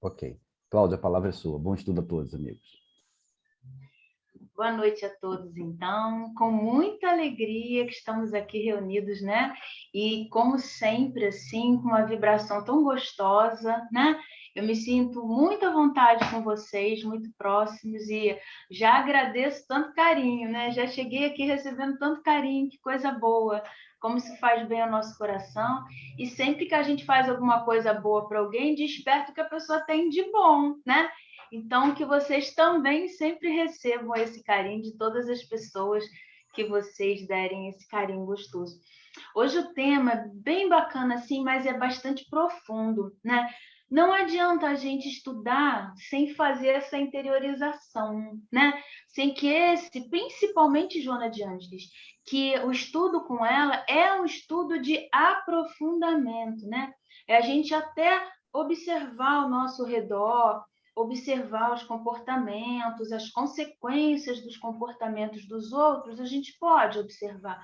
Ok. Cláudia, a palavra é sua. Bom estudo a todos, amigos. Boa noite a todos, então. Com muita alegria que estamos aqui reunidos, né? E, como sempre, assim, com uma vibração tão gostosa, né? Eu me sinto muito à vontade com vocês, muito próximos, e já agradeço tanto carinho, né? Já cheguei aqui recebendo tanto carinho, que coisa boa, como isso faz bem ao nosso coração. E sempre que a gente faz alguma coisa boa para alguém, desperta o que a pessoa tem de bom, né? Então, que vocês também sempre recebam esse carinho de todas as pessoas que vocês derem esse carinho gostoso. Hoje o tema é bem bacana, assim, mas é bastante profundo, né? Não adianta a gente estudar sem fazer essa interiorização, né? Sem que principalmente Joana de Ângeles, que o estudo com ela é um estudo de aprofundamento, né? É a gente até observar ao nosso redor, observar os comportamentos, as consequências dos comportamentos dos outros, a gente pode observar.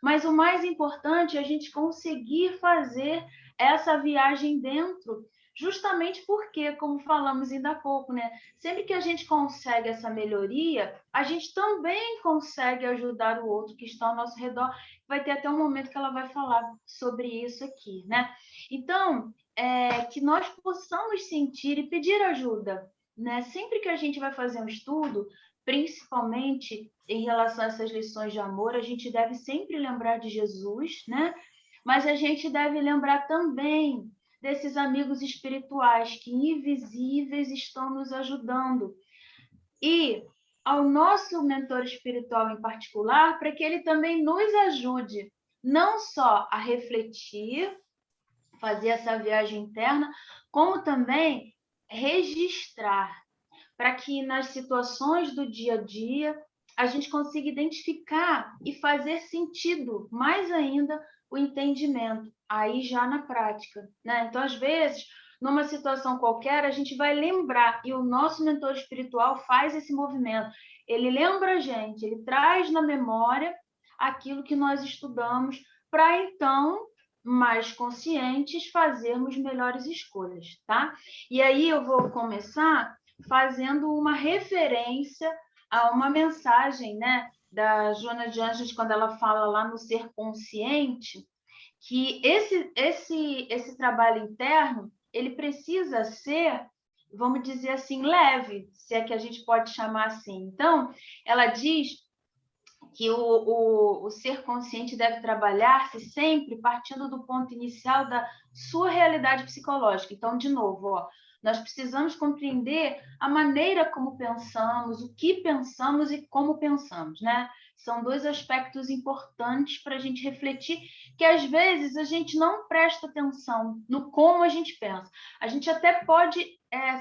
Mas o mais importante é a gente conseguir fazer essa viagem dentro, justamente porque, como falamos ainda há pouco, né? Sempre que a gente consegue essa melhoria, a gente também consegue ajudar o outro que está ao nosso redor. Vai ter até um momento que ela vai falar sobre isso aqui, né? Então, que nós possamos sentir e pedir ajuda, né? Sempre que a gente vai fazer um estudo, principalmente em relação a essas lições de amor, a gente deve sempre lembrar de Jesus, né? Mas a gente deve lembrar também desses amigos espirituais que invisíveis estão nos ajudando. E ao nosso mentor espiritual em particular, para que ele também nos ajude não só a refletir, fazer essa viagem interna, como também registrar, para que nas situações do dia a dia a gente consiga identificar e fazer sentido mais ainda o entendimento, aí já na prática, né? Então, às vezes, numa situação qualquer, a gente vai lembrar, e o nosso mentor espiritual faz esse movimento. Ele lembra a gente, ele traz na memória aquilo que nós estudamos, para então, mais conscientes, fazermos melhores escolhas, tá? E aí eu vou começar fazendo uma referência a uma mensagem, né, da Joana de Ângeles, quando ela fala lá no ser consciente, que esse trabalho interno, ele precisa ser, vamos dizer assim, leve, se é que a gente pode chamar assim. Então, ela diz que o ser consciente deve trabalhar-se sempre partindo do ponto inicial da sua realidade psicológica. Então, de novo, ó, nós precisamos compreender a maneira como pensamos, o que pensamos e como pensamos, né? São dois aspectos importantes para a gente refletir, que às vezes a gente não presta atenção no como a gente pensa. A gente até pode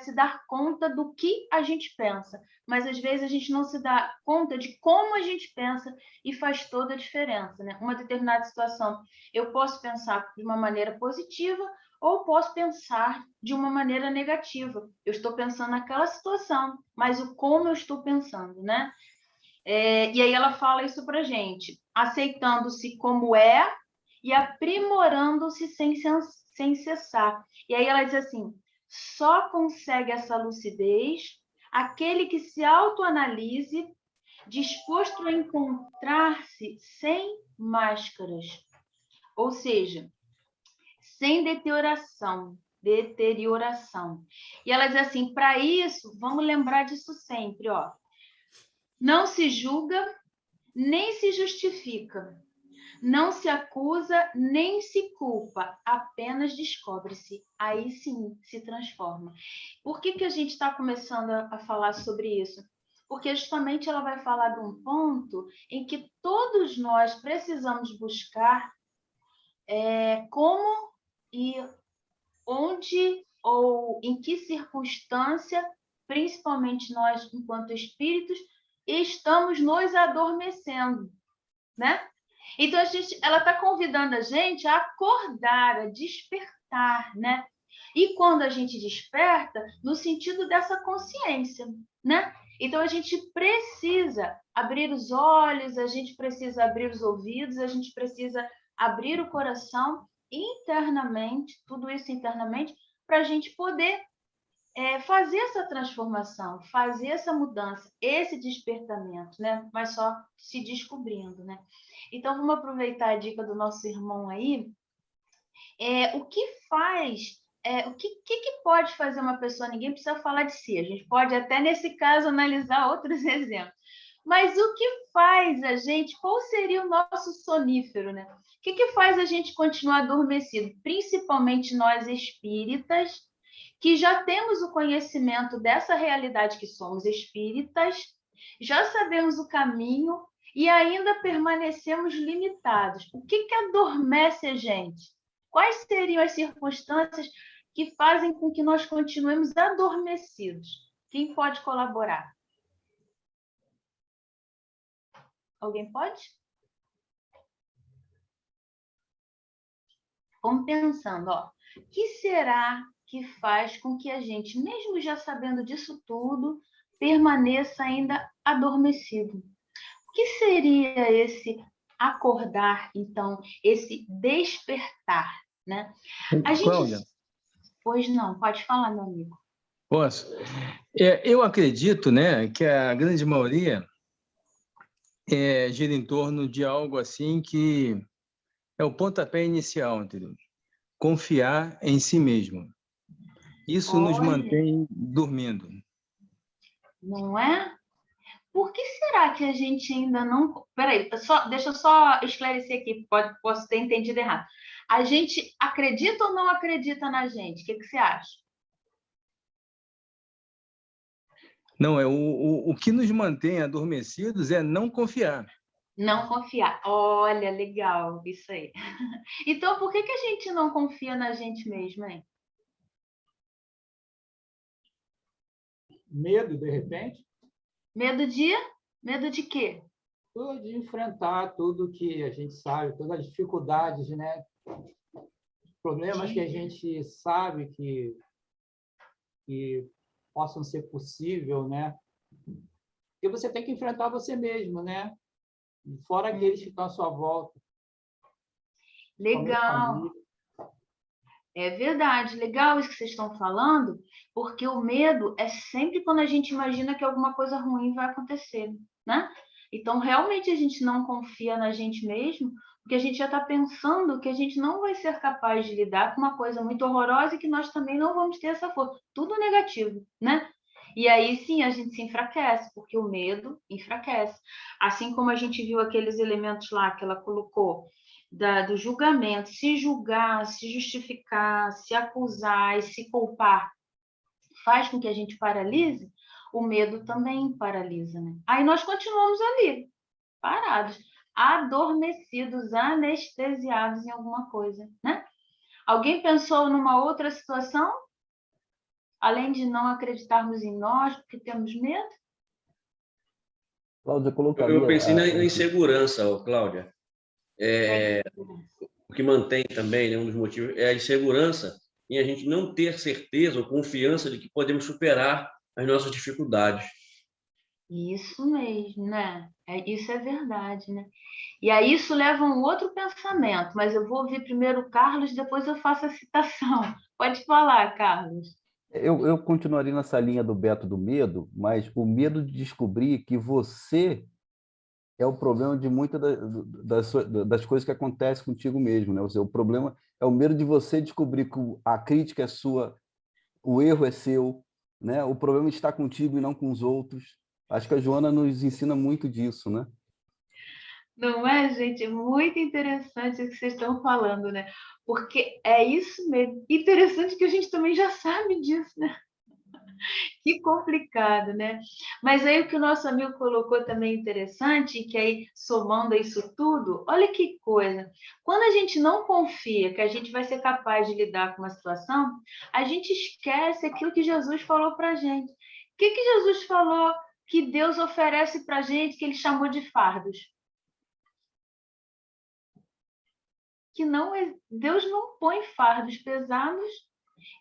se dar conta do que a gente pensa, mas às vezes a gente não se dá conta de como a gente pensa e faz toda a diferença, né? Uma determinada situação, eu posso pensar de uma maneira positiva ou posso pensar de uma maneira negativa. Eu estou pensando naquela situação, mas o como eu estou pensando, né? E aí ela fala isso pra gente, aceitando-se como é e aprimorando-se sem cessar. E aí ela diz assim, só consegue essa lucidez aquele que se autoanalise, disposto a encontrar-se sem máscaras, ou seja, sem deterioração. E ela diz assim, para isso, vamos lembrar disso sempre, ó. Não se julga, nem se justifica, não se acusa, nem se culpa, apenas descobre-se. Aí sim se transforma. Por que a gente está começando a falar sobre isso? Porque justamente ela vai falar de um ponto em que todos nós precisamos buscar como e onde ou em que circunstância, principalmente nós, enquanto espíritos, estamos nos adormecendo, né? Então, ela está convidando a gente a acordar, a despertar, né? E quando a gente desperta, no sentido dessa consciência, né? Então, a gente precisa abrir os olhos, a gente precisa abrir os ouvidos, a gente precisa abrir o coração internamente, tudo isso internamente, para a gente poder fazer essa transformação, fazer essa mudança, esse despertamento, né? Mas só se descobrindo, né? Então, vamos aproveitar a dica do nosso irmão aí. O que faz... o que pode fazer uma pessoa? Ninguém precisa falar de si. A gente pode até, nesse caso, analisar outros exemplos. Mas o que faz a gente... Qual seria o nosso sonífero, né? O que faz a gente continuar adormecido? Principalmente nós espíritas, que já temos o conhecimento dessa realidade que somos espíritas, já sabemos o caminho e ainda permanecemos limitados. O que adormece a gente? Quais seriam as circunstâncias que fazem com que nós continuemos adormecidos? Quem pode colaborar? Alguém pode? Vamos pensando, ó. O que será que faz com que a gente, mesmo já sabendo disso tudo, permaneça ainda adormecido? O que seria esse acordar, então, esse despertar, né? A gente... Cláudia, Pois não, pode falar, meu amigo. posso? Eu acredito, né, que a grande maioria gira em torno de algo assim que é o pontapé inicial, entendeu? Confiar em si mesmo. Isso nos Olha, mantém dormindo. não é? Por que será que a gente ainda não... Peraí, deixa eu só esclarecer aqui, posso ter entendido errado. A gente acredita ou não acredita na gente? O que você acha? Não, o que nos mantém adormecidos é não confiar. Não confiar. Olha, legal, isso aí. Então, por que a gente não confia na gente mesmo, hein? Medo, de repente, Medo de... Medo de quê? de enfrentar tudo que a gente sabe, todas as dificuldades, né? Problemas que a gente sabe que possam ser possível, né? E você tem que enfrentar você mesmo, né? Fora aqueles que estão à sua volta. Legal. É verdade, legal isso que vocês estão falando, porque o medo é sempre quando a gente imagina que alguma coisa ruim vai acontecer, né? Então, realmente, a gente não confia na gente mesmo, porque a gente já está pensando que a gente não vai ser capaz de lidar com uma coisa muito horrorosa e que nós também não vamos ter essa força. Tudo negativo, né? E aí, sim, a gente se enfraquece, porque o medo enfraquece. Assim como a gente viu aqueles elementos lá que ela colocou, do julgamento, se julgar, se justificar, se acusar e se culpar, faz com que a gente paralise, o medo também paralisa, né? Aí nós continuamos ali, parados, adormecidos, anestesiados em alguma coisa, né? Alguém pensou numa outra situação? Além de não acreditarmos em nós, porque temos medo? Cláudia, colocaria... Eu pensei na insegurança, Cláudia. O que mantém também, né, um dos motivos, é a insegurança em a gente não ter certeza ou confiança de que podemos superar as nossas dificuldades. Isso mesmo, né? Isso é verdade, né? E aí isso leva a um outro pensamento, mas eu vou ouvir primeiro o Carlos, depois eu faço a citação. Pode falar, Carlos. Eu continuaria nessa linha do Beto do medo, mas o medo de descobrir que você é o problema de muitas das coisas que acontecem contigo mesmo, né? Ou seja, o problema é o medo de você descobrir que a crítica é sua, o erro é seu, né? O problema está contigo e não com os outros. Acho que a Joana nos ensina muito disso, né? Não é, gente? É muito interessante o que vocês estão falando, né? Porque é isso mesmo. Interessante que a gente também já sabe disso, né? Que complicado, né? Mas aí o que o nosso amigo colocou também interessante, que aí somando isso tudo, olha que coisa. Quando a gente não confia que a gente vai ser capaz de lidar com uma situação, a gente esquece aquilo que Jesus falou para a gente. O que Jesus falou que Deus oferece para a gente, que ele chamou de fardos? Que não Deus não põe fardos pesados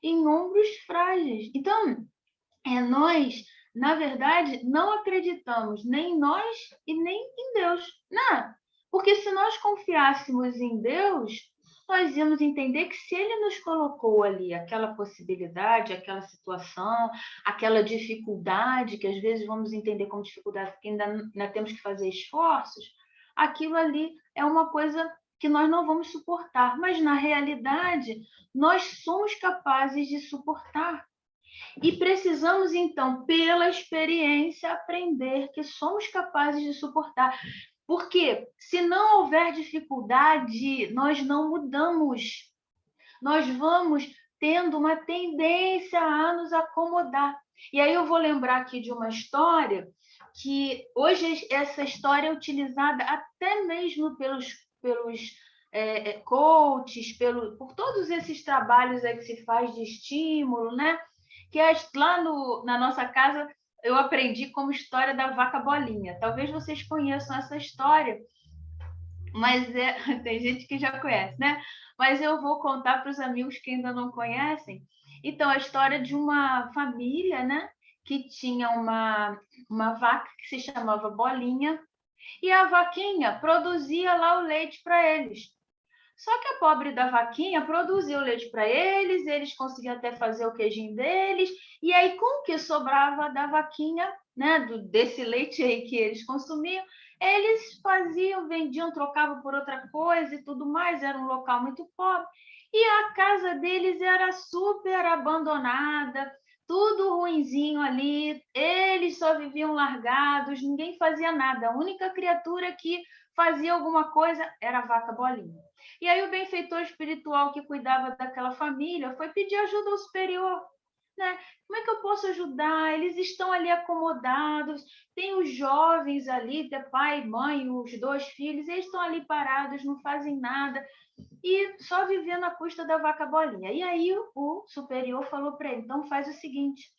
em ombros frágeis. Então, nós, na verdade, não acreditamos nem em nós e nem em Deus. Não. Porque se nós confiássemos em Deus, nós íamos entender que se ele nos colocou ali aquela possibilidade, aquela situação, aquela dificuldade, que às vezes vamos entender como dificuldade, porque ainda temos que fazer esforços, aquilo ali é uma coisa que nós não vamos suportar, mas na realidade nós somos capazes de suportar. E precisamos, então, pela experiência, aprender que somos capazes de suportar. Porque se não houver dificuldade, nós não mudamos. Nós vamos tendo uma tendência a nos acomodar. E aí eu vou lembrar aqui de uma história que hoje essa história é utilizada até mesmo pelos coaches, por todos esses trabalhos aí que se faz de estímulo, né? Que lá na nossa casa eu aprendi como história da vaca bolinha. Talvez vocês conheçam essa história, mas tem gente que já conhece, né? Mas eu vou contar para os amigos que ainda não conhecem. Então, a história de uma família, né? Que tinha uma vaca que se chamava Bolinha, e a vaquinha produzia lá o leite para eles. Só que a pobre da vaquinha produzia o leite para eles, eles conseguiam até fazer o queijinho deles, e aí com o que sobrava da vaquinha, né, desse leite aí que eles consumiam, eles faziam, vendiam, trocavam por outra coisa e tudo mais, era um local muito pobre. E a casa deles era super abandonada, tudo ruinzinho ali, eles só viviam largados, ninguém fazia nada. A única criatura que fazia alguma coisa era a vaca Bolinha. E aí o benfeitor espiritual que cuidava daquela família foi pedir ajuda ao superior. Né? Como é que eu posso ajudar? Eles estão ali acomodados, tem os jovens ali, tem pai, mãe, os 2 filhos, eles estão ali parados, não fazem nada, e só vivendo à custa da vaca Bolinha. E aí o superior falou para ele, então faz o seguinte,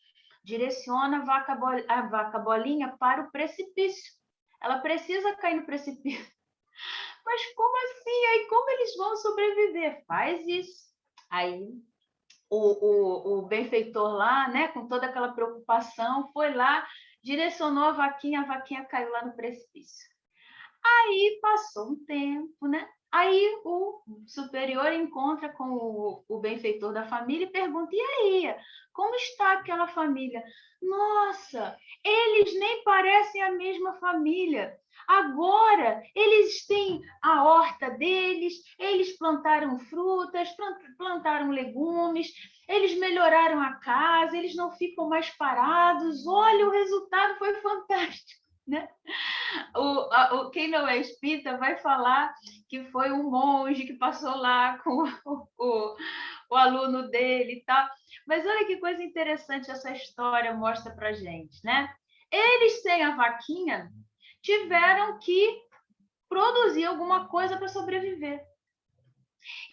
direciona a vaca Bolinha para o precipício. Ela precisa cair no precipício. Mas como assim? Aí como eles vão sobreviver? Faz isso. Aí o benfeitor lá, né, com toda aquela preocupação, foi lá, direcionou a vaquinha caiu lá no precipício. Aí passou um tempo, né? Aí o superior encontra com o benfeitor da família e pergunta, e aí, como está aquela família? Nossa, eles nem parecem a mesma família. Agora, eles têm a horta deles, eles plantaram frutas, plantaram legumes, eles melhoraram a casa, eles não ficam mais parados. Olha, o resultado foi fantástico, né? Quem não é espírita vai falar que foi um monge que passou lá com o aluno dele e tal. Mas olha que coisa interessante essa história mostra para gente, né? Eles, sem a vaquinha, tiveram que produzir alguma coisa para sobreviver.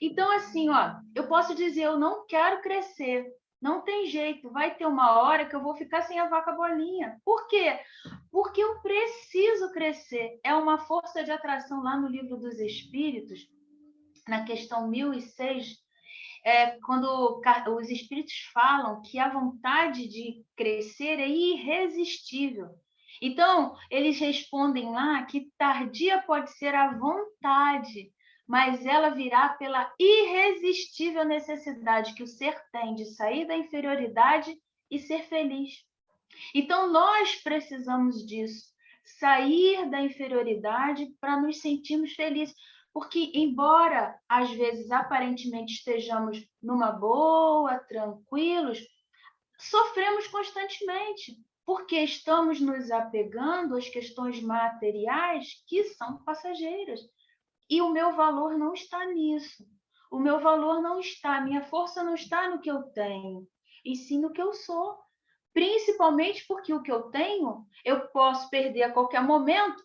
Então, assim, ó, eu posso dizer, eu não quero crescer, não tem jeito, vai ter uma hora que eu vou ficar sem a vaca Bolinha. Por quê? Porque eu preciso crescer. É uma força de atração lá no Livro dos Espíritos, na questão 1006, quando os espíritos falam que a vontade de crescer é irresistível. Então, eles respondem lá que tardia pode ser a vontade, mas ela virá pela irresistível necessidade que o ser tem de sair da inferioridade e ser feliz. Então, nós precisamos disso, sair da inferioridade para nos sentirmos felizes. Porque, embora, às vezes, aparentemente estejamos numa boa, tranquilos, sofremos constantemente, porque estamos nos apegando às questões materiais que são passageiras. E o meu valor não está nisso. O meu valor não está, a minha força não está no que eu tenho, e sim no que eu sou. Principalmente porque o que eu tenho, eu posso perder a qualquer momento,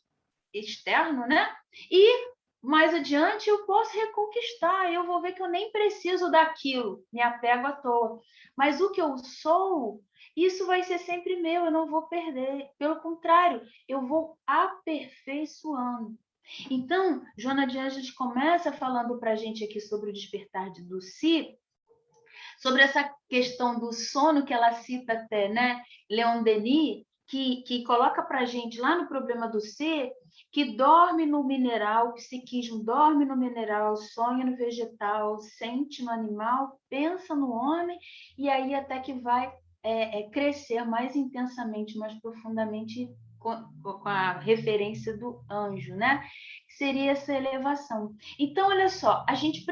externo, né? E mais adiante eu posso reconquistar, eu vou ver que eu nem preciso daquilo, me apego à toa. Mas o que eu sou, isso vai ser sempre meu, eu não vou perder. Pelo contrário, eu vou aperfeiçoando. Então, Joana de Ângeles começa falando para a gente aqui sobre o despertar do si, sobre essa questão do sono que ela cita até, né? Leon Denis, que coloca para a gente lá no problema do ser, que dorme no mineral, o psiquismo dorme no mineral, sonha no vegetal, sente no animal, pensa no homem, e aí até que vai crescer mais intensamente, mais profundamente com a referência do anjo, né? Seria essa elevação. Então, olha só, a gente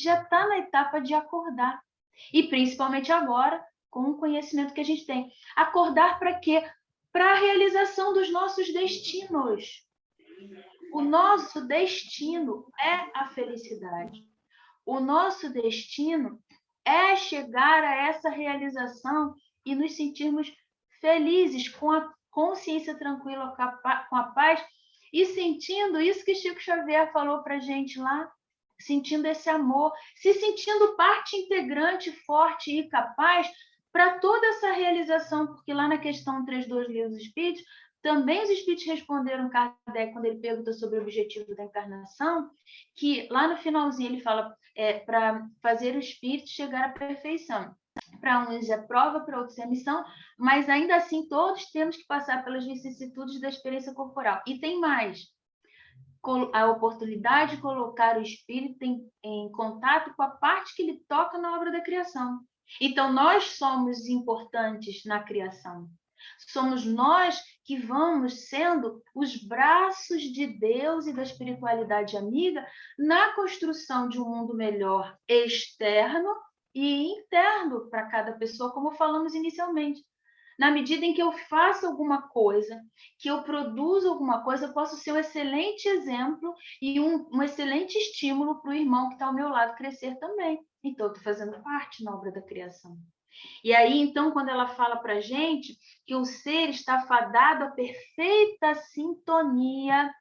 já está na etapa de acordar, e principalmente agora, com o conhecimento que a gente tem. Acordar para quê? Para a realização dos nossos destinos. O nosso destino é a felicidade. O nosso destino é chegar a essa realização e nos sentirmos felizes, com a consciência tranquila, com a paz, e sentindo isso que Chico Xavier falou para a gente lá, sentindo esse amor, se sentindo parte integrante, forte e capaz para toda essa realização, porque lá na questão 3.2 Livro dos Espíritos, também os Espíritos responderam Kardec quando ele pergunta sobre o objetivo da encarnação, que lá no finalzinho ele fala para fazer o Espírito chegar à perfeição. Para uns é prova, para outros é missão, mas ainda assim todos temos que passar pelas vicissitudes da experiência corporal. E tem mais, a oportunidade de colocar o espírito em contato com a parte que ele toca na obra da criação. Então, nós somos importantes na criação. Somos nós que vamos sendo os braços de Deus e da espiritualidade amiga na construção de um mundo melhor externo e interno para cada pessoa, como falamos inicialmente. Na medida em que eu faço alguma coisa, que eu produzo alguma coisa, eu posso ser um excelente exemplo e um excelente estímulo para o irmão que está ao meu lado crescer também. Então, eu estou fazendo parte na obra da criação. E aí, então, quando ela fala para a gente que o ser está fadado à perfeita sintonia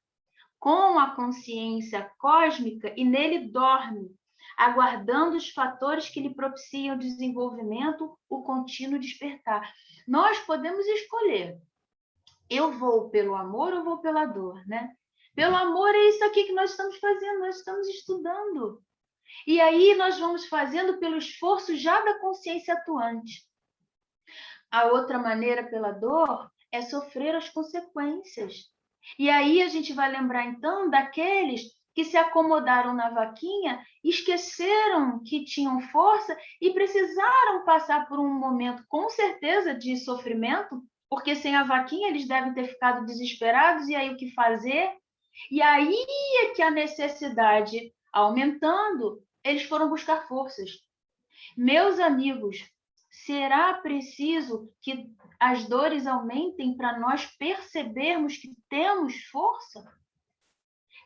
com a consciência cósmica e nele dorme, aguardando os fatores que lhe propiciam o desenvolvimento, o contínuo despertar. Nós podemos escolher. Eu vou pelo amor ou vou pela dor, né? Pelo amor é isso aqui que nós estamos fazendo, nós estamos estudando. E aí nós vamos fazendo pelo esforço já da consciência atuante. A outra maneira, pela dor, é sofrer as consequências. E aí a gente vai lembrar, então, daqueles que se acomodaram na vaquinha, esqueceram que tinham força e precisaram passar por um momento, com certeza, de sofrimento, porque sem a vaquinha eles devem ter ficado desesperados, e aí o que fazer? E aí é que a necessidade aumentando, eles foram buscar forças. Meus amigos, será preciso que as dores aumentem para nós percebermos que temos força?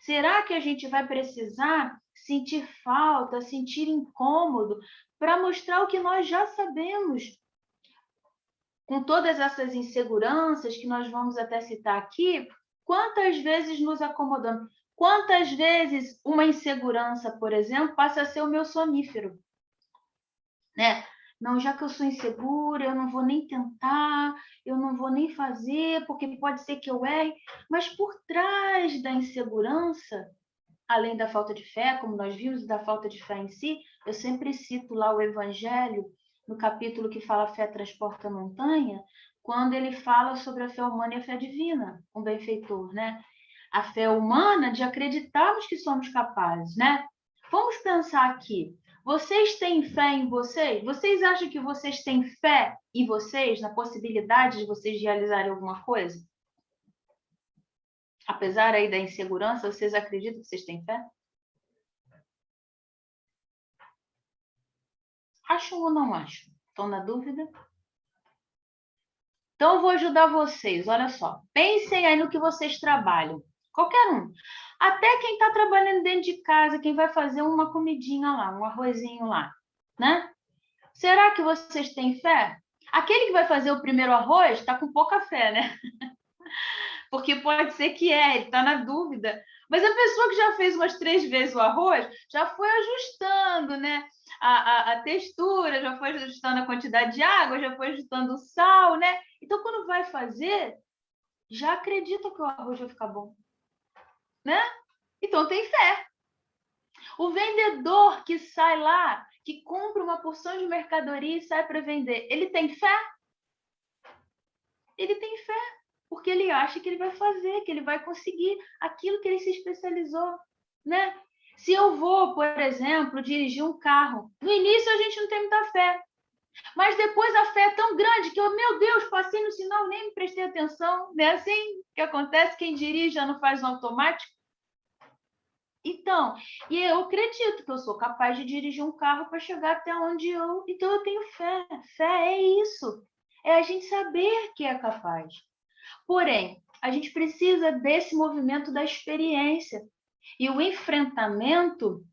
Será que a gente vai precisar sentir falta, sentir incômodo, para mostrar o que nós já sabemos? Com todas essas inseguranças que nós vamos até citar aqui, quantas vezes nos acomodamos? Quantas vezes uma insegurança, por exemplo, passa a ser o meu sonífero? Né? Não, já que eu sou insegura, eu não vou nem tentar, eu não vou nem fazer, porque pode ser que eu erre. Mas por trás da insegurança, além da falta de fé, como nós vimos, da falta de fé em si, eu sempre cito lá o Evangelho, no capítulo que fala fé transporta a montanha, quando ele fala sobre a fé humana e a fé divina, um benfeitor, né? A fé humana de acreditarmos que somos capazes, né? Vamos pensar aqui. Vocês têm fé em vocês? Vocês acham que vocês têm fé em vocês, na possibilidade de vocês realizarem alguma coisa? Apesar aí da insegurança, vocês acreditam que vocês têm fé? Acham ou não acham? Estão na dúvida? Então, eu vou ajudar vocês. Olha só. Pensem aí no que vocês trabalham. Qualquer um. Até quem está trabalhando dentro de casa, quem vai fazer uma comidinha lá, um arrozinho lá, né? Será que vocês têm fé? Aquele que vai fazer o primeiro arroz está com pouca fé, né? Porque pode ser que ele está na dúvida. Mas a pessoa que já fez umas 3 vezes o arroz, já foi ajustando, né? A textura, já foi ajustando a quantidade de água, já foi ajustando o sal, né? Então, quando vai fazer, já acredita que o arroz vai ficar bom, né? Então, tem fé. O vendedor que sai lá, que compra uma porção de mercadoria e sai para vender, ele tem fé? Ele tem fé, porque ele acha que ele vai fazer, que ele vai conseguir aquilo que ele se especializou, né? Se eu vou, por exemplo, dirigir um carro, no início a gente não tem muita fé, mas depois a fé é tão grande que eu, meu Deus, passei no sinal, nem me prestei atenção, não é assim que acontece? Quem dirige já não faz no automático? Então, e eu acredito que eu sou capaz de dirigir um carro para chegar até onde eu... Então, eu tenho fé. Fé é isso. É a gente saber que é capaz. Porém, a gente precisa desse movimento da experiência. E o enfrentamento,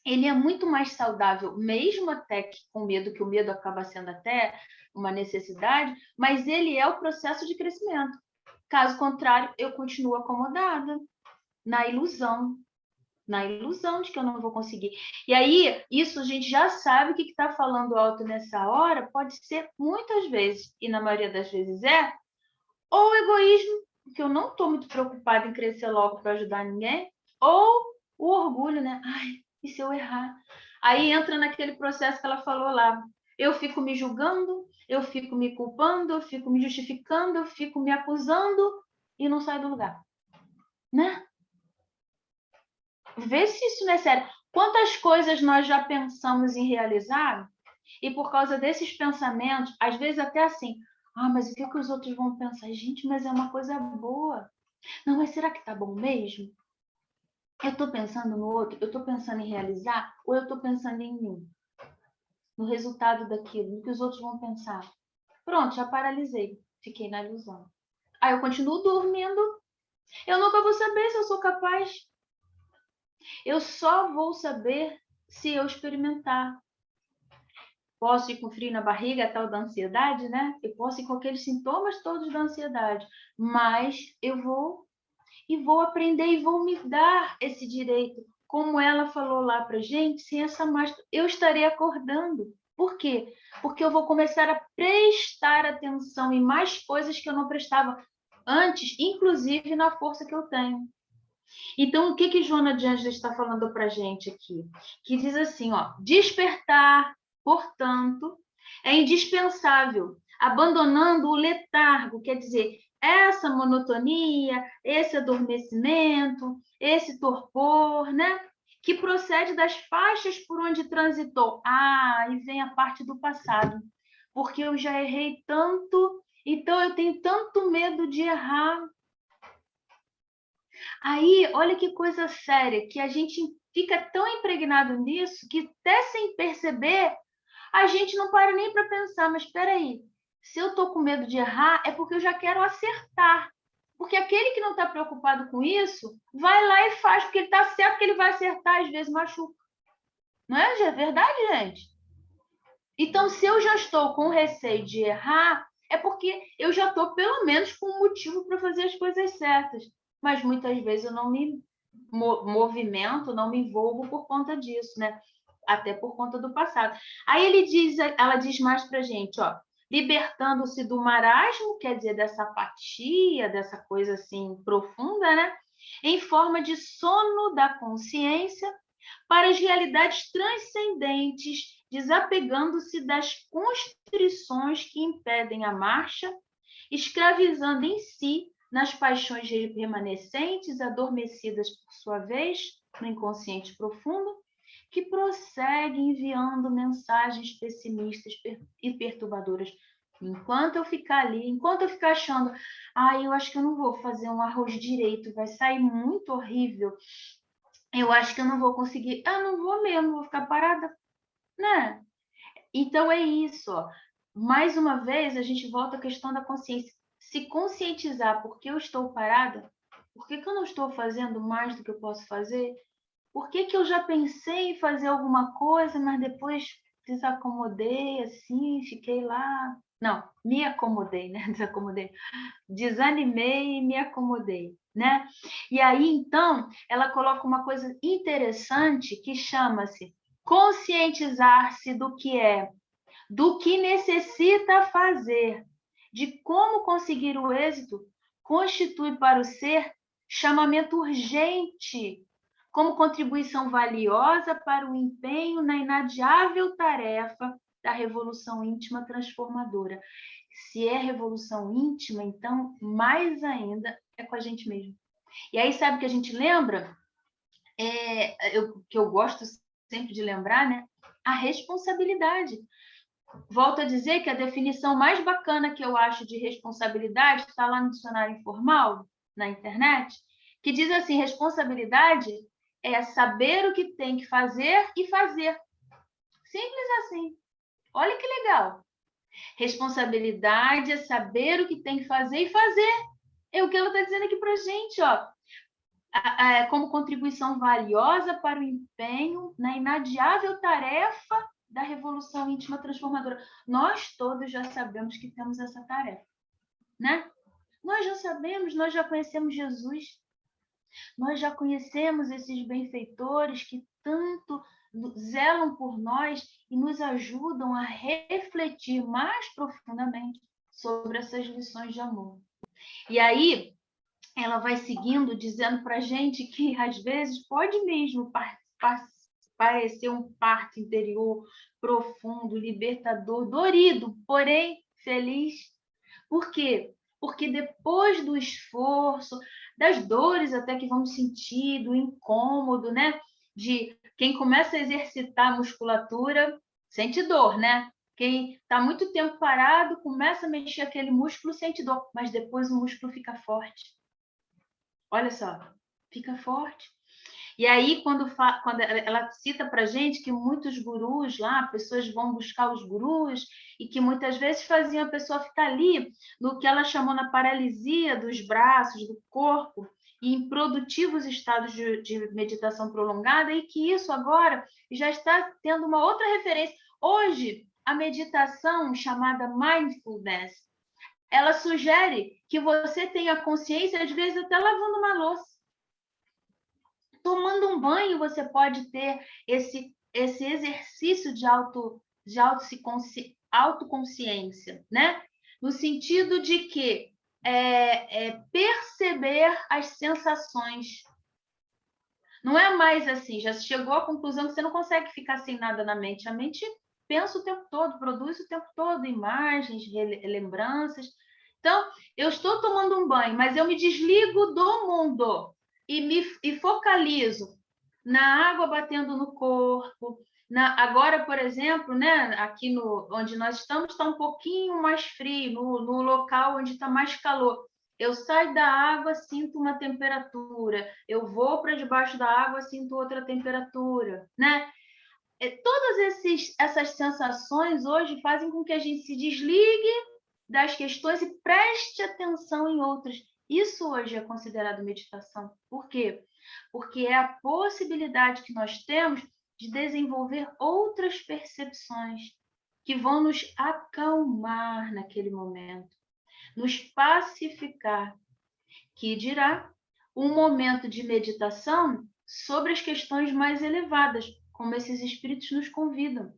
ele é muito mais saudável, mesmo até que com medo, que o medo acaba sendo até uma necessidade, mas ele é o processo de crescimento. Caso contrário, eu continuo acomodada na ilusão de que eu não vou conseguir. E aí, isso a gente já sabe o que está falando alto nessa hora, pode ser muitas vezes, e na maioria das vezes ou o egoísmo, que eu não estou muito preocupada em crescer logo para ajudar ninguém, ou o orgulho, né? Ai, e se eu errar? Aí entra naquele processo que ela falou lá. Eu fico me julgando, eu fico me culpando, eu fico me justificando, eu fico me acusando e não saio do lugar. Né? Vê se isso não é sério. Quantas coisas nós já pensamos em realizar e por causa desses pensamentos, às vezes até assim, mas o que os outros vão pensar? Gente, mas é uma coisa boa. Não, mas será que tá bom mesmo? Eu estou pensando no outro, eu estou pensando em realizar ou eu estou pensando em mim? No resultado daquilo, no que os outros vão pensar. Pronto, já paralisei. Fiquei na ilusão. Aí eu continuo dormindo. Eu nunca vou saber se eu sou capaz. Eu só vou saber se eu experimentar. Posso ir com frio na barriga, a tal da ansiedade, né? Eu posso ir com aqueles sintomas todos da ansiedade, mas eu vou aprender e vou me dar esse direito. Como ela falou lá pra gente, sem essa máscara, eu estarei acordando. Por quê? Porque eu vou começar a prestar atenção em mais coisas que eu não prestava antes, inclusive na força que eu tenho. Então, o que Joana de Ângeles está falando para a gente aqui? Que diz assim, despertar, portanto, é indispensável, abandonando o letargo, quer dizer, essa monotonia, esse adormecimento, esse torpor, né? Que procede das faixas por onde transitou. E vem a parte do passado, porque eu já errei tanto, então eu tenho tanto medo de errar. Aí, olha que coisa séria, que a gente fica tão impregnado nisso que até sem perceber, a gente não para nem para pensar, mas espera aí, se eu estou com medo de errar, é porque eu já quero acertar. Porque aquele que não está preocupado com isso, vai lá e faz, porque ele está certo que ele vai acertar, às vezes machuca. Não é verdade, gente? Então, se eu já estou com receio de errar, é porque eu já estou, pelo menos, com um motivo para fazer as coisas certas. Mas muitas vezes eu não me movimento, não me envolvo por conta disso, né? Até por conta do passado. Aí ela diz mais para a gente, libertando-se do marasmo, quer dizer, dessa apatia, dessa coisa assim profunda, né? Em forma de sono da consciência, para as realidades transcendentes, desapegando-se das constrições que impedem a marcha, escravizando em si nas paixões remanescentes, adormecidas por sua vez, no inconsciente profundo, que prossegue enviando mensagens pessimistas e perturbadoras. Enquanto eu ficar ali, enquanto eu ficar achando, eu acho que eu não vou fazer um arroz direito, vai sair muito horrível, eu acho que eu não vou conseguir. Eu não vou mesmo, vou ficar parada, né? Então é isso. Mais uma vez, a gente volta à questão da consciência. Se conscientizar por que eu estou parada, por que eu não estou fazendo mais do que eu posso fazer, por que eu já pensei em fazer alguma coisa, mas depois desacomodei, assim, fiquei lá. Não, me acomodei, né? Desacomodei. Desanimei e me acomodei, né? E aí, então, ela coloca uma coisa interessante que chama-se conscientizar-se do que é, do que necessita fazer, de como conseguir o êxito, constitui para o ser chamamento urgente, como contribuição valiosa para o empenho na inadiável tarefa da revolução íntima transformadora. Se é revolução íntima, então, mais ainda, é com a gente mesmo. E aí, sabe o que a gente lembra? Que eu gosto sempre de lembrar, né? A responsabilidade. Volto a dizer que a definição mais bacana que eu acho de responsabilidade está lá no dicionário informal, na internet, que diz assim: responsabilidade é saber o que tem que fazer e fazer. Simples assim. Olha que legal. Responsabilidade é saber o que tem que fazer e fazer. É o que ela está dizendo aqui para a gente, ó. Como contribuição valiosa para o empenho na inadiável tarefa da revolução íntima transformadora. Nós todos já sabemos que temos essa tarefa, né? Nós já sabemos, nós já conhecemos Jesus, nós já conhecemos esses benfeitores que tanto zelam por nós e nos ajudam a refletir mais profundamente sobre essas lições de amor. E aí, ela vai seguindo, dizendo para a gente que, às vezes, pode mesmo parecer um parto interior profundo, libertador, dorido, porém feliz. Por quê? Porque depois do esforço, das dores até que vamos sentir, do incômodo, né? De quem começa a exercitar a musculatura, sente dor, né? Quem está muito tempo parado, começa a mexer aquele músculo, sente dor, mas depois o músculo fica forte. Olha só, fica forte. E aí, quando ela cita para a gente que muitos gurus lá, pessoas vão buscar os gurus, e que muitas vezes faziam a pessoa ficar ali, no que ela chamou na paralisia dos braços, do corpo, e em produtivos estados de meditação prolongada, e que isso agora já está tendo uma outra referência. Hoje, a meditação chamada mindfulness, ela sugere que você tenha consciência, às vezes até lavando uma louça. Tomando um banho, você pode ter esse exercício de autoconsciência, né? No sentido de que perceber as sensações. Não é mais assim, já chegou à conclusão que você não consegue ficar sem nada na mente. A mente pensa o tempo todo, produz o tempo todo imagens, lembranças. Então, eu estou tomando um banho, mas eu me desligo do mundo e focalizo na água batendo no corpo. Agora, por exemplo, né, aqui onde nós estamos, está um pouquinho mais frio, no local onde está mais calor. Eu saio da água, sinto uma temperatura. Eu vou para debaixo da água, sinto outra temperatura, né? Todas essas sensações hoje fazem com que a gente se desligue das questões e preste atenção em outras. Isso hoje é considerado meditação. Por quê? Porque é a possibilidade que nós temos de desenvolver outras percepções que vão nos acalmar naquele momento, nos pacificar, que dirá um momento de meditação sobre as questões mais elevadas, como esses espíritos nos convidam.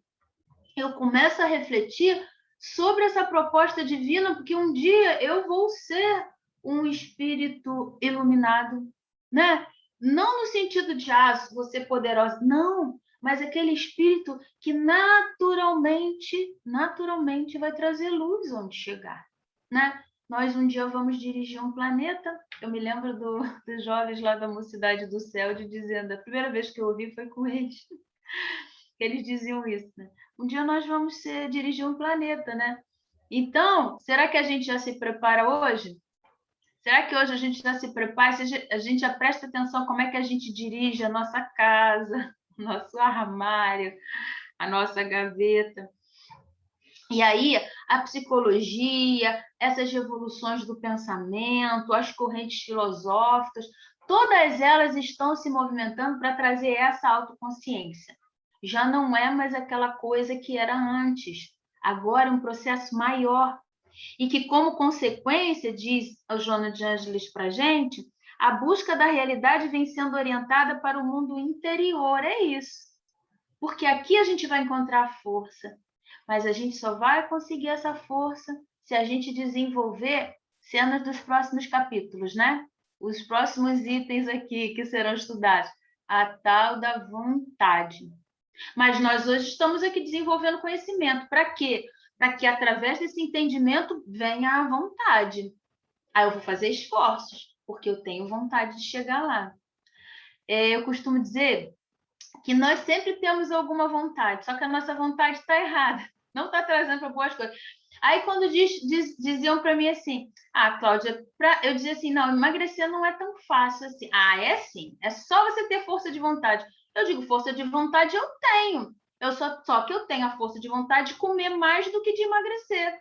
Eu começo a refletir sobre essa proposta divina, porque um dia eu vou ser um espírito iluminado, né? Não no sentido de, vou ser poderosa, não, mas aquele espírito que naturalmente vai trazer luz onde chegar, né? Nós um dia vamos dirigir um planeta. Eu me lembro dos jovens lá da Mocidade do Céu dizendo, a primeira vez que eu ouvi foi com eles, eles diziam isso, né? Um dia nós vamos dirigir um planeta, né? Então, será que a gente já se prepara hoje? Será que hoje a gente já se prepara? A gente já presta atenção como é que a gente dirige a nossa casa, o nosso armário, a nossa gaveta? E aí, a psicologia, essas revoluções do pensamento, as correntes filosóficas, todas elas estão se movimentando para trazer essa autoconsciência. Já não é mais aquela coisa que era antes. Agora é um processo maior. E que, como consequência, diz o Joana de Ângeles para a gente, a busca da realidade vem sendo orientada para o mundo interior. É isso. Porque aqui a gente vai encontrar força. Mas a gente só vai conseguir essa força se a gente desenvolver cenas dos próximos capítulos, né? Os próximos itens aqui que serão estudados. A tal da vontade. Mas nós hoje estamos aqui desenvolvendo conhecimento. Para quê? Para que através desse entendimento venha a vontade. Aí eu vou fazer esforços, porque eu tenho vontade de chegar lá. Eu costumo dizer que nós sempre temos alguma vontade, só que a nossa vontade está errada, não está trazendo para boas coisas. Aí, quando diziam para mim assim, Cláudia, eu dizia assim, não, emagrecer não é tão fácil assim. É sim, é só você ter força de vontade. Eu digo, força de vontade eu tenho, só que eu tenho a força de vontade de comer mais do que de emagrecer.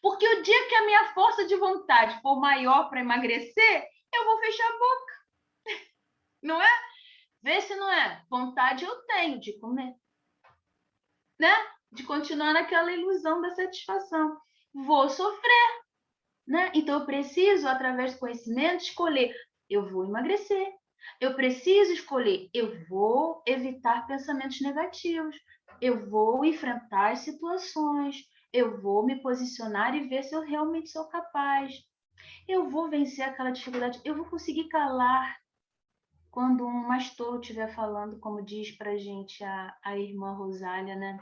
Porque o dia que a minha força de vontade for maior para emagrecer, eu vou fechar a boca. Não é? Vê se não é. Vontade eu tenho de comer. Né? De continuar naquela ilusão da satisfação. Vou sofrer. Né? Então, eu preciso, através do conhecimento, escolher. Eu vou emagrecer. Eu preciso escolher. Eu vou evitar pensamentos negativos. Eu vou enfrentar as situações. Eu vou me posicionar e ver se eu realmente sou capaz. Eu vou vencer aquela dificuldade. Eu vou conseguir calar quando um mais tolo estiver falando, como diz para a gente a irmã Rosália, né?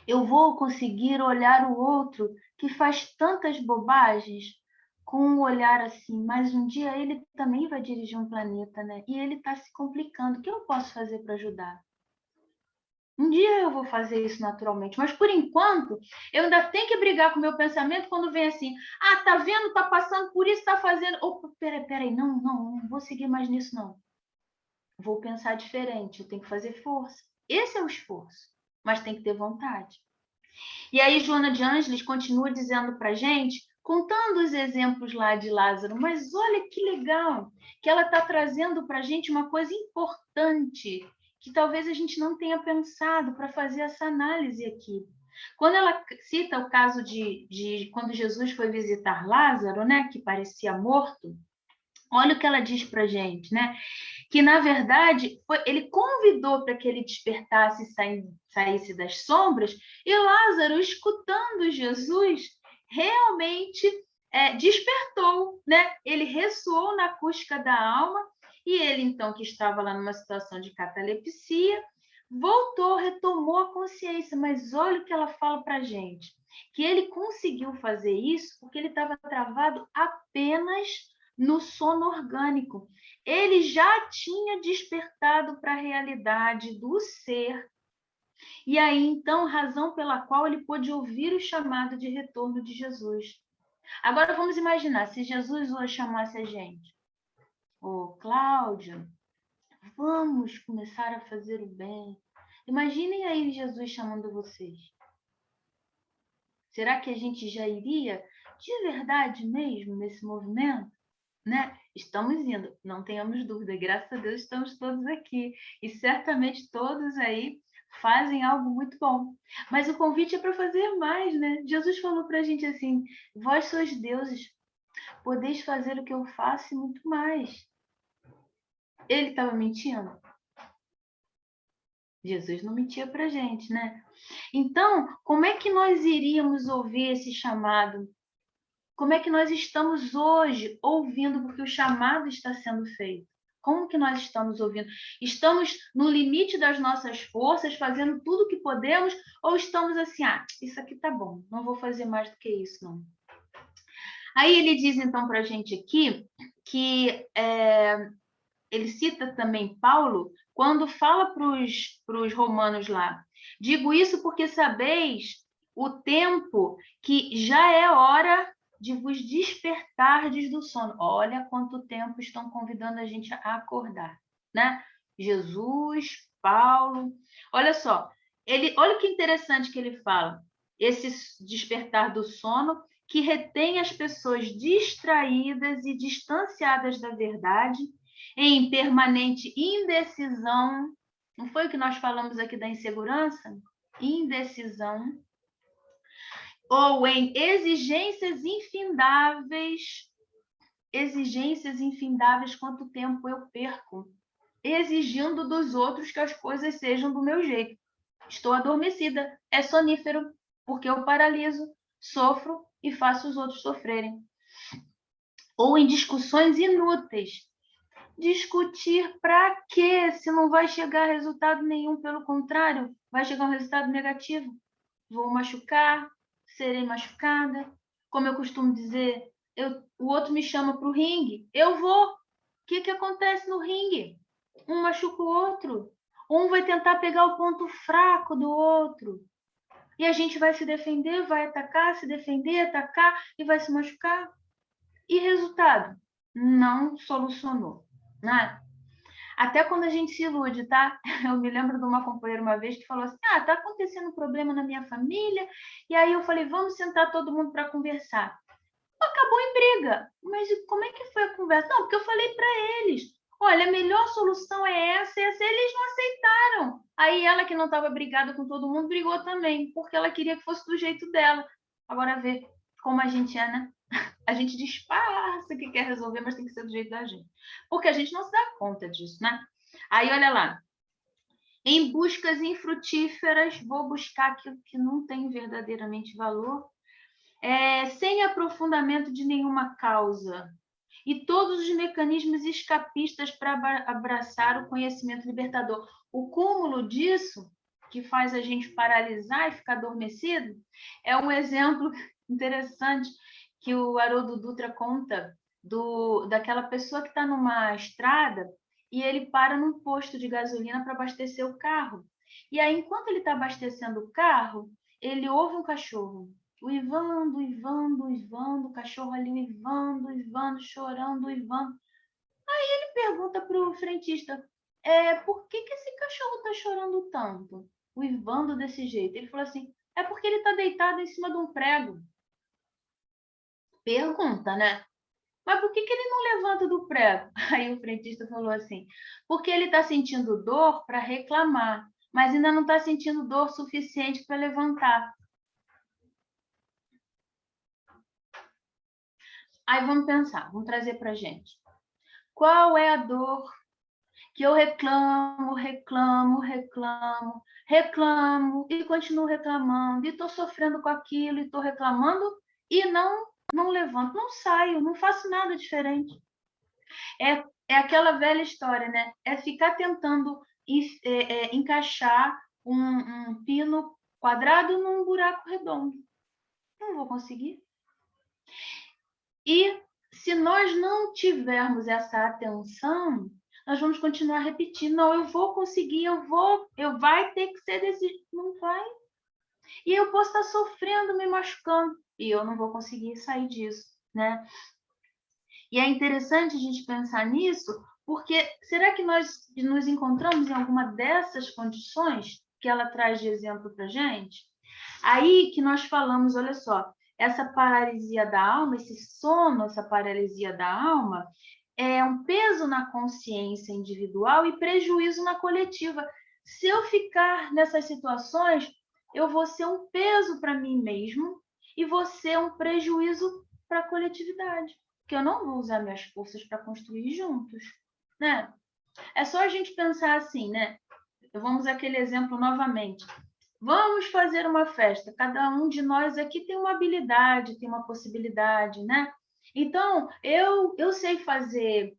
Eu vou conseguir olhar o outro que faz tantas bobagens com um olhar assim, mas um dia ele também vai dirigir um planeta, né? E ele está se complicando. O que eu posso fazer para ajudar? Um dia eu vou fazer isso naturalmente, mas por enquanto eu ainda tenho que brigar com o meu pensamento quando vem assim, tá vendo, tá passando por isso, tá fazendo... Opa, peraí, não vou seguir mais nisso não. Vou pensar diferente, eu tenho que fazer força. Esse é o esforço, mas tem que ter vontade. E aí Joana de Ângeles continua dizendo para a gente, contando os exemplos lá de Lázaro, mas olha que legal, que ela está trazendo para a gente uma coisa importante, que talvez a gente não tenha pensado para fazer essa análise aqui. Quando ela cita o caso de quando Jesus foi visitar Lázaro, né, que parecia morto, olha o que ela diz para a gente, né? Que, na verdade, ele convidou para que ele despertasse e saísse das sombras, e Lázaro, escutando Jesus, realmente despertou, né? Ele ressoou na acústica da alma, e ele, então, que estava lá numa situação de catalepsia, voltou, retomou a consciência, mas olha o que ela fala para a gente, que ele conseguiu fazer isso porque ele estava travado apenas no sono orgânico. Ele já tinha despertado para a realidade do ser. E aí, então, razão pela qual ele pôde ouvir o chamado de retorno de Jesus. Agora, vamos imaginar, se Jesus hoje chamasse a gente. Cláudia, vamos começar a fazer o bem. Imaginem aí Jesus chamando vocês. Será que a gente já iria de verdade mesmo nesse movimento? Né? Estamos indo, não tenhamos dúvida, graças a Deus estamos todos aqui e certamente todos aí fazem algo muito bom. Mas o convite é para fazer mais, né? Jesus falou para a gente assim, vós sois deuses, podeis fazer o que eu faço e muito mais. Ele estava mentindo? Jesus não mentia para a gente, né? Então, como é que nós iríamos ouvir esse chamado? Como é que nós estamos hoje ouvindo, porque o chamado está sendo feito? Como que nós estamos ouvindo? Estamos no limite das nossas forças, fazendo tudo o que podemos, ou estamos assim, isso aqui tá bom, não vou fazer mais do que isso, não. Aí ele diz, então, para a gente aqui, que ele cita também Paulo, quando fala para os romanos lá, digo isso porque sabeis o tempo que já é hora de vos despertardes do sono. Olha quanto tempo estão convidando a gente a acordar, né? Jesus, Paulo, olha só, olha que interessante que ele fala, esse despertar do sono que retém as pessoas distraídas e distanciadas da verdade, em permanente indecisão. Não foi o que nós falamos aqui da insegurança? Indecisão. Ou em exigências infindáveis, quanto tempo eu perco, exigindo dos outros que as coisas sejam do meu jeito. Estou adormecida, é sonífero, porque eu paraliso, sofro e faço os outros sofrerem. Ou em discussões inúteis. Discutir para quê? Se não vai chegar a resultado nenhum, pelo contrário, vai chegar um resultado negativo. Vou machucar, serei machucada. Como eu costumo dizer, o outro me chama para o ringue, eu vou. O que acontece no ringue? Um machuca o outro. Um vai tentar pegar o ponto fraco do outro. E a gente vai se defender, vai atacar, se defender, atacar e vai se machucar. E resultado? Não solucionou, né? Até quando a gente se ilude, tá? Eu me lembro de uma companheira uma vez que falou assim, tá acontecendo um problema na minha família, e aí eu falei, vamos sentar todo mundo para conversar. Acabou em briga. Mas como é que foi a conversa? Não, porque eu falei para eles, olha, a melhor solução é essa, e essa. Eles não aceitaram. Aí ela, que não estava brigada com todo mundo, brigou também, porque ela queria que fosse do jeito dela. Agora vê como a gente é, né? A gente disfarça que quer resolver, mas tem que ser do jeito da gente. Porque a gente não se dá conta disso, né? Aí, olha lá. Em buscas infrutíferas, vou buscar aquilo que não tem verdadeiramente valor, sem aprofundamento de nenhuma causa. E todos os mecanismos escapistas para abraçar o conhecimento libertador. O cúmulo disso, que faz a gente paralisar e ficar adormecido, é um exemplo interessante que o Haroldo Dutra conta daquela pessoa que está numa estrada e ele para num posto de gasolina para abastecer o carro. E aí, enquanto ele está abastecendo o carro, ele ouve um cachorro uivando, uivando, uivando, o cachorro ali uivando, uivando, chorando, uivando. Aí ele pergunta para o frentista, por que esse cachorro está chorando tanto, uivando desse jeito? Ele falou assim, é porque ele está deitado em cima de um prego. Pergunta, né? Mas por que ele não levanta do prego? Aí o frentista falou assim, porque ele está sentindo dor para reclamar, mas ainda não está sentindo dor suficiente para levantar. Aí vamos pensar, vamos trazer para a gente. Qual é a dor que eu reclamo, reclamo, reclamo, reclamo e continuo reclamando, e estou sofrendo com aquilo, e estou reclamando e não levanto, não saio, não faço nada diferente. É aquela velha história, né? É ficar tentando encaixar um pino quadrado num buraco redondo. Não vou conseguir. E se nós não tivermos essa atenção, nós vamos continuar repetindo, não, eu vou conseguir, vai ter que ser desse, não vai. E eu posso estar sofrendo, me machucando, e eu não vou conseguir sair disso, né? E é interessante a gente pensar nisso, porque será que nós nos encontramos em alguma dessas condições que ela traz de exemplo para a gente? Aí que nós falamos, olha só, essa paralisia da alma, esse sono, essa paralisia da alma, é um peso na consciência individual e prejuízo na coletiva. Se eu ficar nessas situações, eu vou ser um peso para mim mesmo e vou ser um prejuízo para a coletividade, porque eu não vou usar minhas forças para construir juntos, né? É só a gente pensar assim, né? Vamos àquele exemplo novamente. Vamos fazer uma festa. Cada um de nós aqui tem uma habilidade, tem uma possibilidade, né? Então, eu sei fazer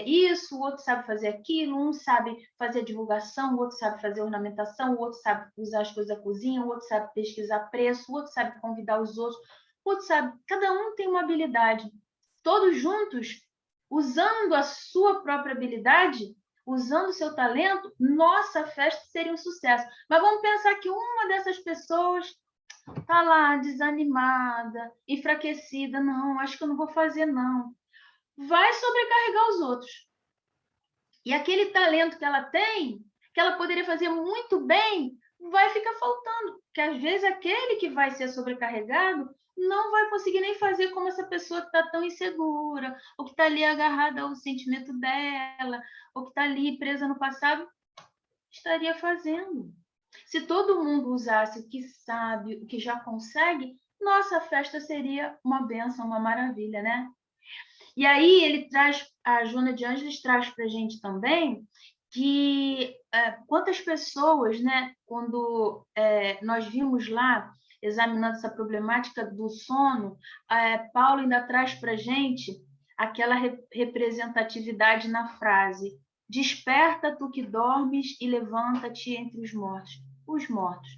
isso, o outro sabe fazer aquilo, um sabe fazer divulgação, o outro sabe fazer ornamentação, o outro sabe usar as coisas da cozinha, o outro sabe pesquisar preço, o outro sabe convidar os outros, o outro sabe... Cada um tem uma habilidade. Todos juntos, usando a sua própria habilidade, usando o seu talento, nossa festa seria um sucesso. Mas vamos pensar que uma dessas pessoas está lá desanimada, enfraquecida. Não, acho que eu não vou fazer, não. Vai sobrecarregar os outros. E aquele talento que ela tem, que ela poderia fazer muito bem, vai ficar faltando. Porque às vezes aquele que vai ser sobrecarregado não vai conseguir nem fazer como essa pessoa que está tão insegura, ou que está ali agarrada ao sentimento dela, ou que está ali presa no passado, estaria fazendo. Se todo mundo usasse o que sabe, o que já consegue, nossa festa seria uma bênção, uma maravilha, né? E aí ele traz, a Joana de Ângeles traz para a gente também que quantas pessoas, né, quando nós vimos lá, examinando essa problemática do sono, Paulo ainda traz para a gente aquela representatividade na frase: desperta tu que dormes e levanta-te entre os mortos. Os mortos.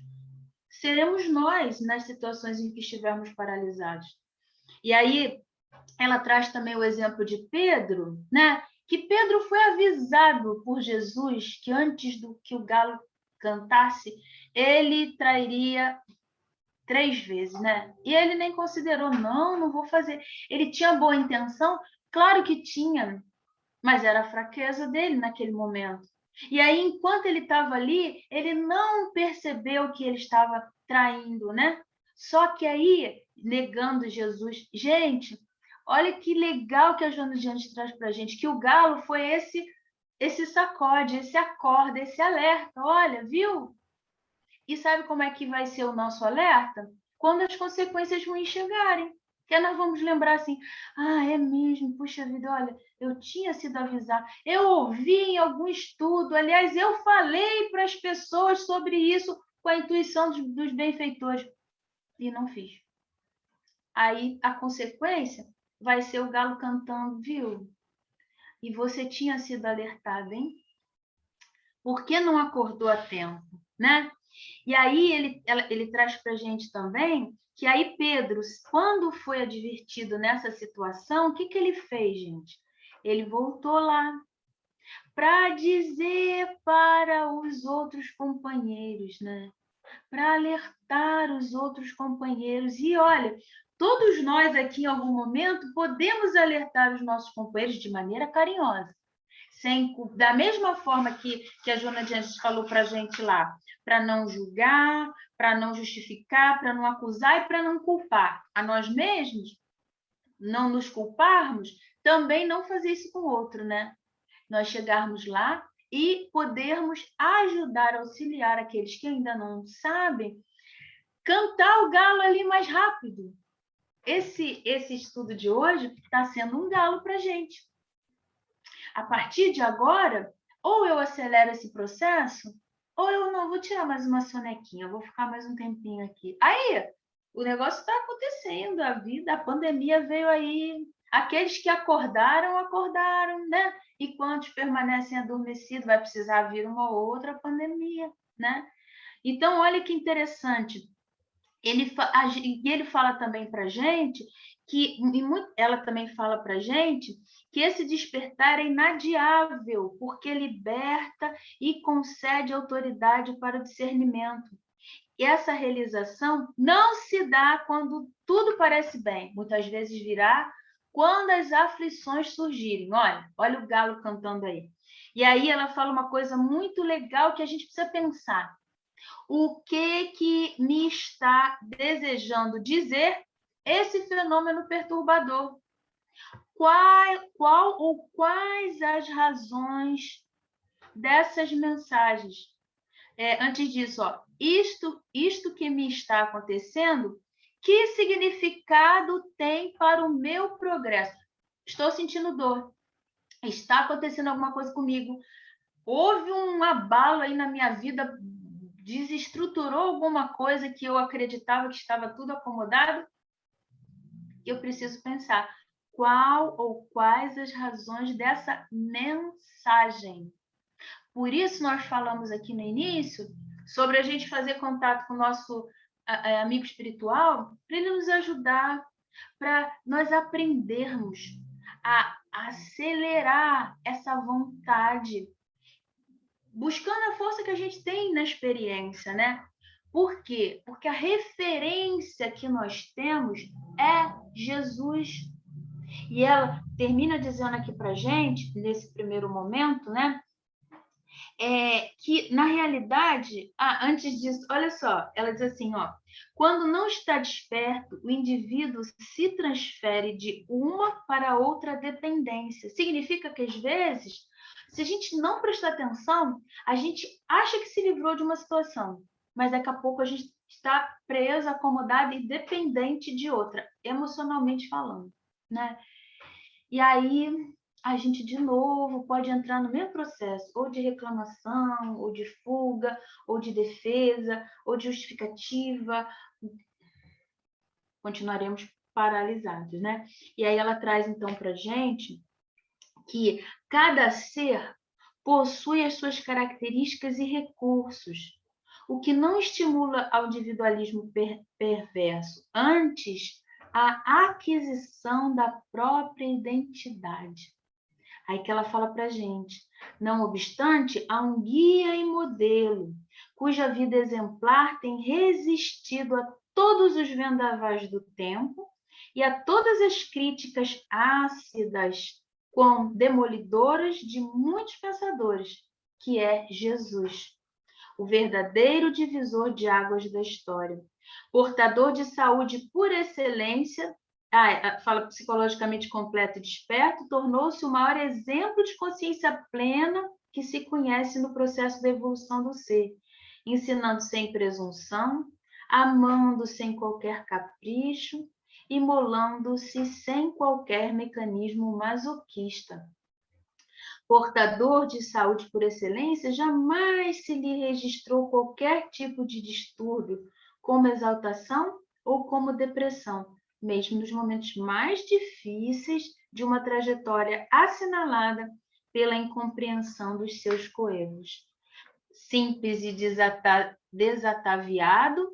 Seremos nós nas situações em que estivermos paralisados. E aí, ela traz também o exemplo de Pedro, né? Que Pedro foi avisado por Jesus que antes do que o galo cantasse, ele trairia 3 vezes, né? E ele nem considerou, não vou fazer. Ele tinha boa intenção? Claro que tinha, mas era a fraqueza dele naquele momento. E aí, enquanto ele estava ali, ele não percebeu que ele estava traindo, né? Só que aí, negando Jesus, gente, olha que legal que a Joana de Anjos traz para a gente, que o galo foi esse sacode, esse acorda, esse alerta. Olha, viu? E sabe como é que vai ser o nosso alerta? Quando as consequências ruins chegarem. Que nós vamos lembrar assim, é mesmo, puxa vida, olha, eu tinha sido avisar, eu ouvi em algum estudo, aliás, eu falei para as pessoas sobre isso com a intuição dos benfeitores, e não fiz. Aí a consequência vai ser o galo cantando, viu? E você tinha sido alertado, hein? Por que não acordou a tempo, né? E aí ele traz para a gente também que aí Pedro, quando foi advertido nessa situação, o que ele fez, gente? Ele voltou lá para dizer para os outros companheiros, né? Para alertar os outros companheiros. E olha, todos nós aqui em algum momento podemos alertar os nossos companheiros de maneira carinhosa. Da mesma forma que a Joana de Anjos falou para a gente lá, para não julgar, para não justificar, para não acusar e para não culpar a nós mesmos, não nos culparmos, também não fazer isso com o outro, né? Nós chegarmos lá e podermos ajudar, auxiliar aqueles que ainda não sabem, cantar o galo ali mais rápido. Esse estudo de hoje está sendo um galo para a gente. A partir de agora, ou eu acelero esse processo, ou eu não vou tirar mais uma sonequinha, eu vou ficar mais um tempinho aqui. Aí, o negócio está acontecendo, a pandemia veio aí. Aqueles que acordaram, né? E quantos permanecem adormecidos, vai precisar vir uma outra pandemia, né? Então, olha que interessante. Ele fala também para a gente que ela também fala para a gente que esse despertar é inadiável, porque liberta e concede autoridade para o discernimento. E essa realização não se dá quando tudo parece bem, muitas vezes virá quando as aflições surgirem. Olha o galo cantando aí. E aí ela fala uma coisa muito legal que a gente precisa pensar. O que me está desejando dizer esse fenômeno perturbador? Quais as dessas mensagens? Antes disso, isto que me está acontecendo, que significado tem para o meu progresso? Estou sentindo dor. Está acontecendo alguma coisa comigo. Houve um abalo aí na minha vida, desestruturou alguma coisa que eu acreditava que estava tudo acomodado? Eu preciso pensar qual ou quais as razões dessa mensagem. Por isso nós falamos aqui no início sobre a gente fazer contato com o nosso amigo espiritual para ele nos ajudar, para nós aprendermos a acelerar essa vontade, buscando a força que a gente tem na experiência, né? Por quê? Porque a referência que nós temos é Jesus. E ela termina dizendo aqui para a gente, nesse primeiro momento, né? Que, na realidade, antes disso, olha só, ela diz assim, quando não está desperto, o indivíduo se transfere de uma para outra dependência. Significa que, às vezes, se a gente não prestar atenção, a gente acha que se livrou de uma situação, mas daqui a pouco a gente está preso, acomodado e dependente de outra, emocionalmente falando, né? E aí a gente, de novo, pode entrar no mesmo processo, ou de reclamação, ou de fuga, ou de defesa, ou de justificativa. Continuaremos paralisados, né? E aí ela traz, então, para a gente que cada ser possui as suas características e recursos, o que não estimula ao individualismo perverso, antes a aquisição da própria identidade. Aí que ela fala para a gente, não obstante, há um guia e modelo, cuja vida exemplar tem resistido a todos os vendavais do tempo e a todas as críticas ácidas, quão demolidoras de muitos pensadores, que é Jesus, o verdadeiro divisor de águas da história, portador de saúde por excelência. Fala psicologicamente completo e desperto, tornou-se o maior exemplo de consciência plena que se conhece no processo da evolução do ser, ensinando sem presunção, amando sem qualquer capricho, imolando-se sem qualquer mecanismo masoquista. Portador de saúde por excelência, jamais se lhe registrou qualquer tipo de distúrbio, como exaltação ou como depressão, mesmo nos momentos mais difíceis de uma trajetória assinalada pela incompreensão dos seus coevos. Simples e desataviado,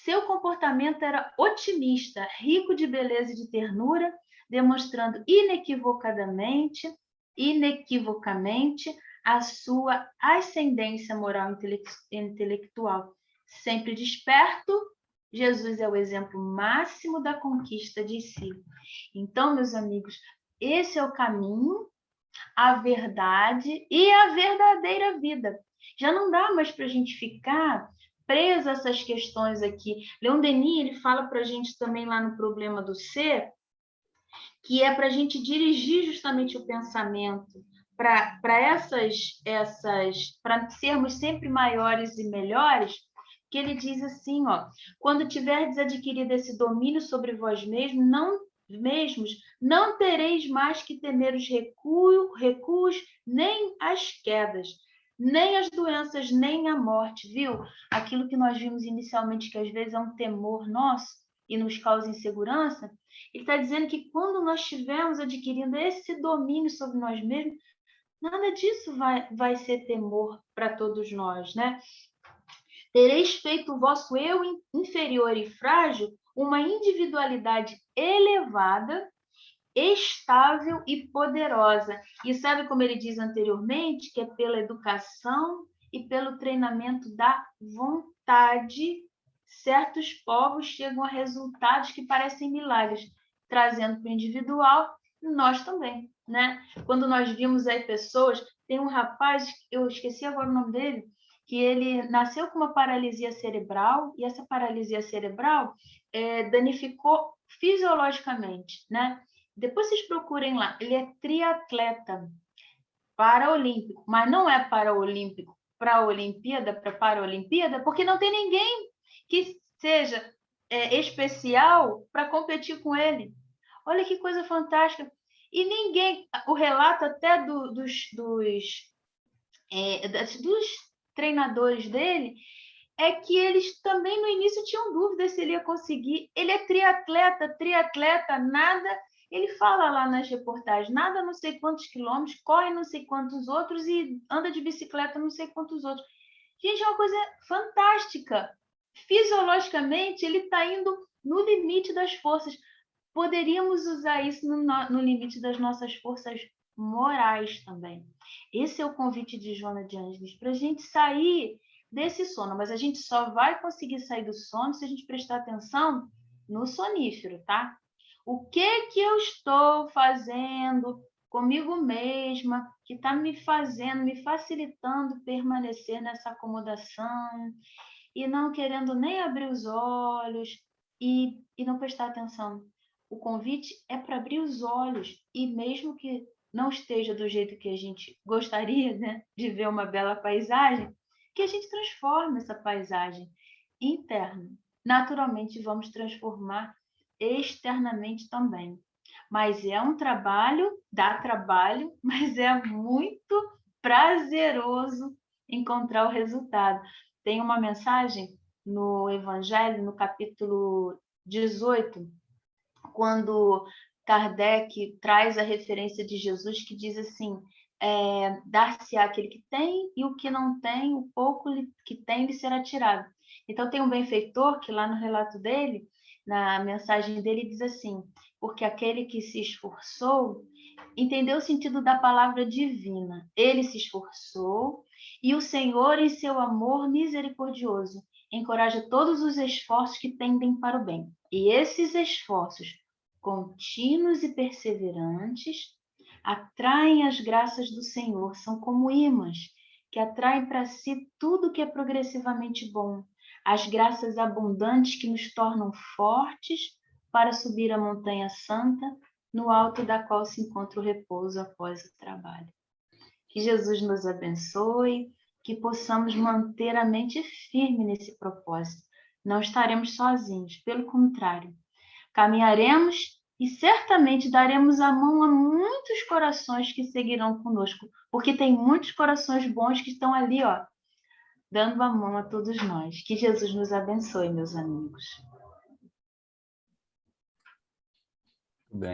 seu comportamento era otimista, rico de beleza e de ternura, demonstrando inequivocamente a sua ascendência moral intelectual. Sempre desperto, Jesus é o exemplo máximo da conquista de si. Então, meus amigos, esse é o caminho, a verdade e a verdadeira vida. Já não dá mais para a gente ficar preso a essas questões aqui. Leon Denis, ele fala para a gente também lá no Problema do Ser, que é para a gente dirigir justamente o pensamento para para sermos sempre maiores e melhores, que ele diz assim, ó, quando tiverdes adquirido esse domínio sobre vós mesmos, não tereis mais que temer os recuos, nem as quedas, nem as doenças, nem a morte, viu? Aquilo que nós vimos inicialmente, que às vezes é um temor nosso e nos causa insegurança, ele está dizendo que quando nós estivermos adquirindo esse domínio sobre nós mesmos, nada disso vai ser temor para todos nós, né? Tereis feito o vosso eu inferior e frágil uma individualidade elevada, estável e poderosa. E sabe como ele diz anteriormente? Que é pela educação e pelo treinamento da vontade, certos povos chegam a resultados que parecem milagres, trazendo para o individual, nós também, né? Quando nós vimos aí pessoas, tem um rapaz, eu esqueci agora o nome dele, que ele nasceu com uma paralisia cerebral, e essa paralisia cerebral danificou fisiologicamente, né? Depois vocês procurem lá, ele é triatleta paraolímpico, mas não é paraolímpico para a Olimpíada, para Paralimpíada, porque não tem ninguém que seja especial para competir com ele. Olha que coisa fantástica. E ninguém, o relato até dos treinadores dele, é que eles também no início tinham dúvida se ele ia conseguir. Ele é triatleta, nada. Ele fala lá nas reportagens, nada não sei quantos quilômetros, corre não sei quantos outros e anda de bicicleta não sei quantos outros. Gente, é uma coisa fantástica. Fisiologicamente, ele está indo no limite das forças. Poderíamos usar isso no limite das nossas forças morais também. Esse é o convite de Joana de Ângeles, para a gente sair desse sono, mas a gente só vai conseguir sair do sono se a gente prestar atenção no sonífero, tá? O que eu estou fazendo comigo mesma que está me facilitando permanecer nessa acomodação e não querendo nem abrir os olhos e não prestar atenção. O convite é para abrir os olhos e mesmo que não esteja do jeito que a gente gostaria, né, de ver uma bela paisagem, que a gente transforme essa paisagem interna. Naturalmente, vamos transformar externamente também. Mas é um trabalho, dá trabalho, mas é muito prazeroso encontrar o resultado. Tem uma mensagem no Evangelho, no capítulo 18, quando Kardec traz a referência de Jesus que diz assim, dar-se-á aquele que tem, e o que não tem, o pouco que tem lhe será tirado. Então tem um benfeitor que lá no relato dele, na mensagem dele, diz assim, porque aquele que se esforçou entendeu o sentido da palavra divina. Ele se esforçou e o Senhor, em seu amor misericordioso, encoraja todos os esforços que tendem para o bem. E esses esforços contínuos e perseverantes atraem as graças do Senhor, são como ímãs que atraem para si tudo que é progressivamente bom, as graças abundantes que nos tornam fortes para subir a montanha santa, no alto da qual se encontra o repouso após o trabalho. Que Jesus nos abençoe, que possamos manter a mente firme nesse propósito. Não estaremos sozinhos, pelo contrário, caminharemos e certamente daremos a mão a muitos corações que seguirão conosco, porque tem muitos corações bons que estão ali, ó, dando a mão a todos nós. Que Jesus nos abençoe, meus amigos.